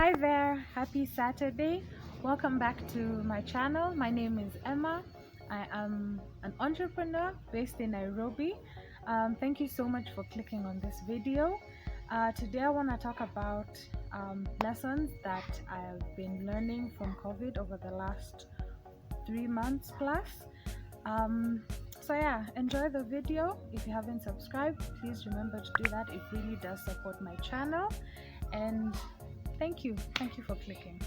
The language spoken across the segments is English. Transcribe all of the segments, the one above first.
Hi there, happy Saturday. Welcome back to my channel. My name is Emma. I am an entrepreneur based in Nairobi. Thank you so much for clicking on this video. Today I want to talk about lessons that I've been learning from COVID over the last 3 months plus. So yeah, enjoy the video. If you haven't subscribed, please remember to do that. It really does support my channel, and thank you for clicking.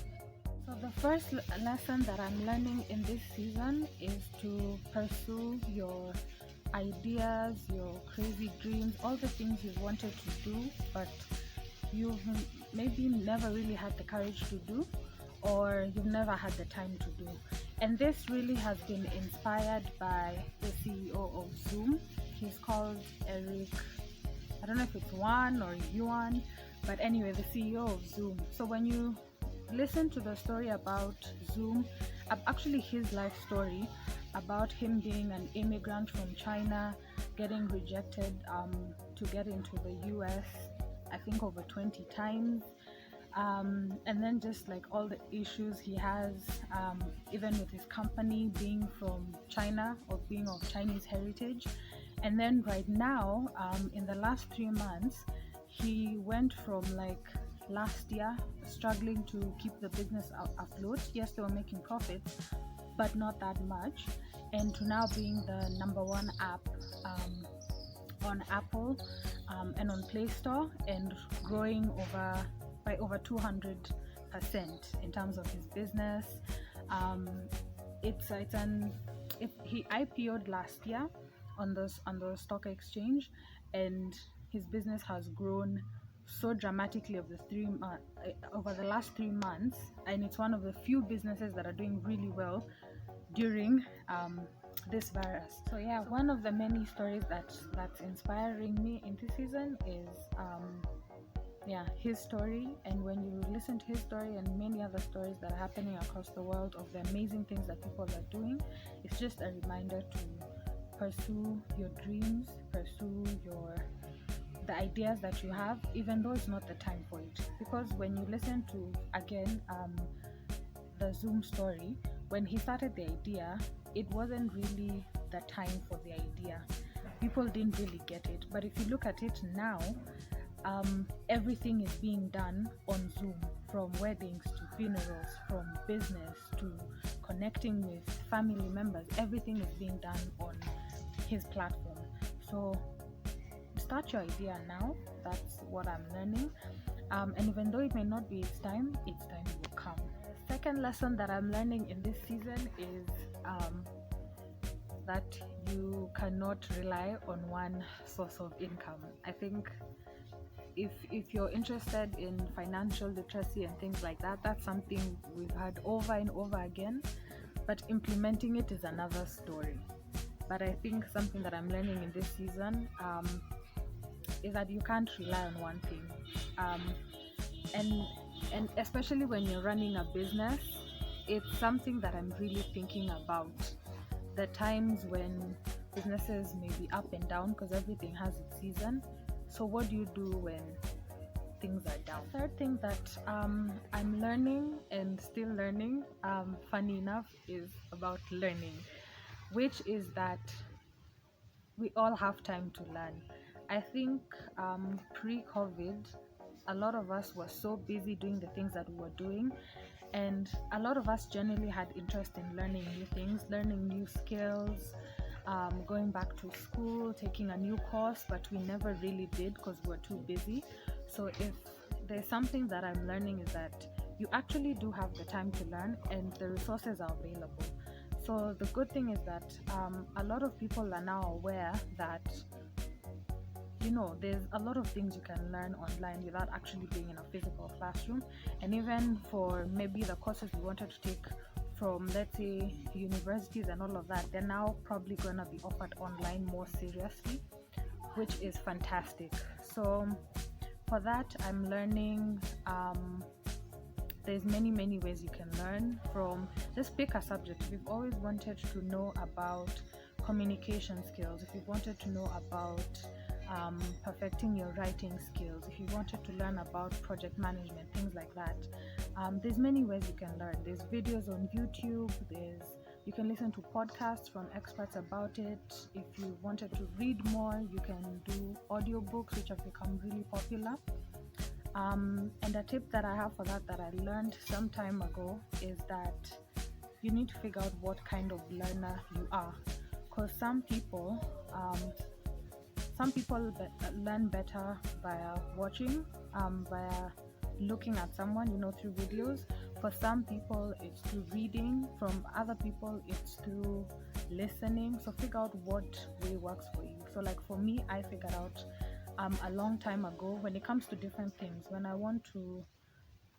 So the first lesson that I'm learning in this season is to pursue your ideas, your crazy dreams, all the things you've wanted to do but you've maybe never really had the courage to do, or you've never had the time to do. And this really has been inspired by the CEO of Zoom. He's called Eric, I don't know if it's Juan or Yuan, but anyway, the CEO of Zoom. So when you listen to the story about Zoom, actually his life story about him being an immigrant from China, getting rejected to get into the US, I think over 20 times, and then just like all the issues he has, even with his company being from China or being of Chinese heritage. And then right now, in the last 3 months, he went from like last year struggling to keep the business afloat. Yes, they were making profits, but not that much, and to now being the #1 app on Apple and on Play Store, and growing by over 200% in terms of his business. He IPO'd last year on the stock exchange, and his business has grown so dramatically over the last 3 months, and it's one of the few businesses that are doing really well during this virus. So yeah, one of the many stories that's inspiring me in this season is his story. And when you listen to his story and many other stories that are happening across the world of the amazing things that people are doing, it's just a reminder to pursue your dreams, pursue the ideas that you have, even though it's not the time for it. Because when you listen to again the Zoom story, when he started the idea, it wasn't really the time for the idea. People didn't really get it. But if you look at it now, everything is being done on Zoom, from weddings to funerals, from business to connecting with family members. Everything is being done on his platform. So start your idea now. That's what I'm learning. And even though it may not be its time will come. The second lesson that I'm learning in this season is that you cannot rely on one source of income. I think if you're interested in financial literacy and things like that, that's something we've heard over and over again, but implementing it is another story. But I think something that I'm learning in this season is that you can't rely on one thing, and especially when you're running a business, it's something that I'm really thinking about. The times when businesses may be up and down, because everything has its season. So what do you do when things are down? Third thing that I'm learning and still learning, funny enough, is about learning, which is that we all have time to learn. I think pre-COVID, a lot of us were so busy doing the things that we were doing, and a lot of us generally had interest in learning new things, learning new skills, going back to school, taking a new course, but we never really did because we were too busy. So if there's something that I'm learning, is that you actually do have the time to learn, and the resources are available. So the good thing is that a lot of people are now aware that there's a lot of things you can learn online without actually being in a physical classroom. And even for maybe the courses you wanted to take from, let's say, universities and all of that, they're now probably going to be offered online more seriously, which is fantastic. So for that, I'm learning. There's many ways you can learn from. Just pick a subject. If you've always wanted to know about communication skills, if you've wanted to know about perfecting your writing skills, if you wanted to learn about project management, things like that, there's many ways you can learn. There's videos on YouTube, you can listen to podcasts from experts about it. If you wanted to read more, you can do audiobooks, which have become really popular. And a tip that I have for that I learned some time ago is that you need to figure out what kind of learner you are, because some people learn better via watching, via looking at someone, through videos. For some people it's through reading, from other people it's through listening. So figure out what way works for you. So like for me, I figured out a long time ago, when it comes to different things, when I want to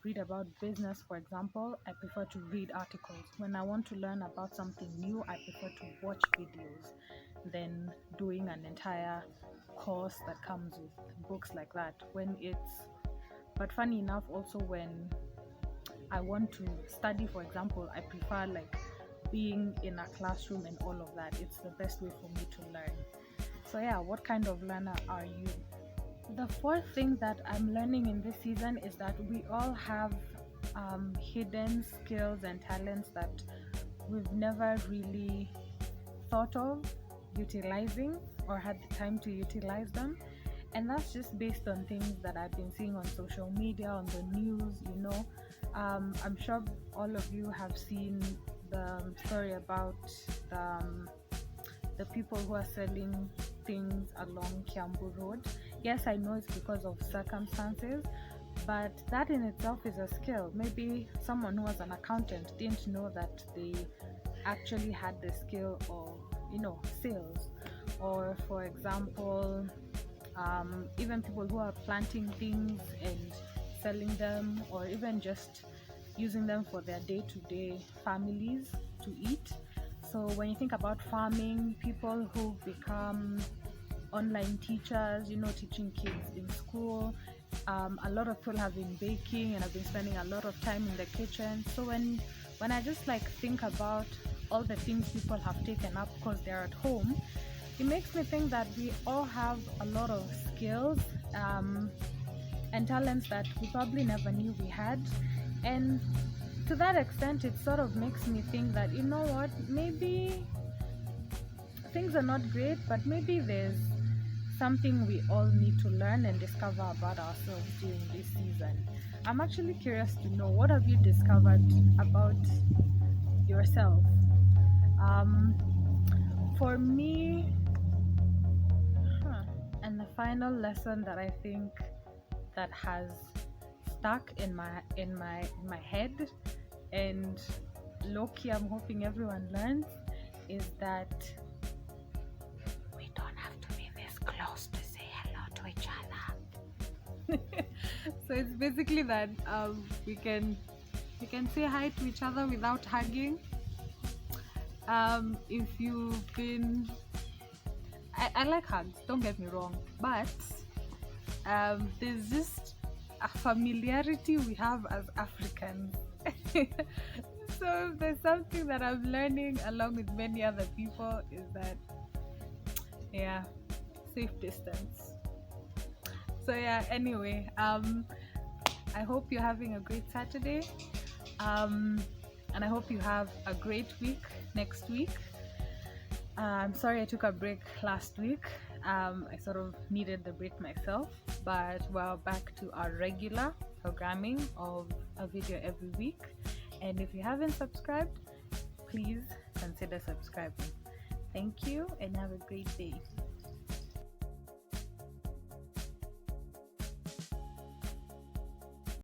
read about business, for example, I prefer to read articles. When I want to learn about something new, I prefer to watch videos than doing an entire course that comes with books like that. But funny enough, also when I want to study, for example, I prefer like being in a classroom and all of that. It's the best way for me to learn. So yeah, what kind of learner are you? The fourth thing that I'm learning in this season is that we all have hidden skills and talents that we've never really thought of utilizing or had the time to utilize them. And that's just based on things that I've been seeing on social media, on the news. I'm sure all of you have seen the story about the people who are selling things along Kiambu Road. Yes, I know it's because of circumstances, but that in itself is a skill. Maybe someone who was an accountant didn't know that they actually had the skill of, sales. Or for example, even people who are planting things and selling them, or even just using them for their day-to-day families to eat. So when you think about farming, people who become online teachers, teaching kids in school, a lot of people have been baking and have been spending a lot of time in the kitchen. So when I just think about all the things people have taken up because they're at home, it makes me think that we all have a lot of skills and talents that we probably never knew we had. And to that extent, it sort of makes me think that, maybe things are not great, but maybe there's something we all need to learn and discover about ourselves during this season. I'm actually curious to know, what have you discovered about yourself? For me, and the final lesson that I think that has stuck in my head, and low-key I'm hoping everyone learns, is that we don't have to be this close to say hello to each other. So it's basically that we can say hi to each other without hugging. If you've been, I like hugs, don't get me wrong, but there's just a familiarity we have as Africans. So there's something that I'm learning along with many other people, is that safe distance. So anyway, I hope you're having a great Saturday, and I hope you have a great week next week. I'm sorry I took a break last week. I sort of needed the break myself, but we're back to our regular programming of a video every week. And if you haven't subscribed, please consider subscribing. Thank you and have a great day.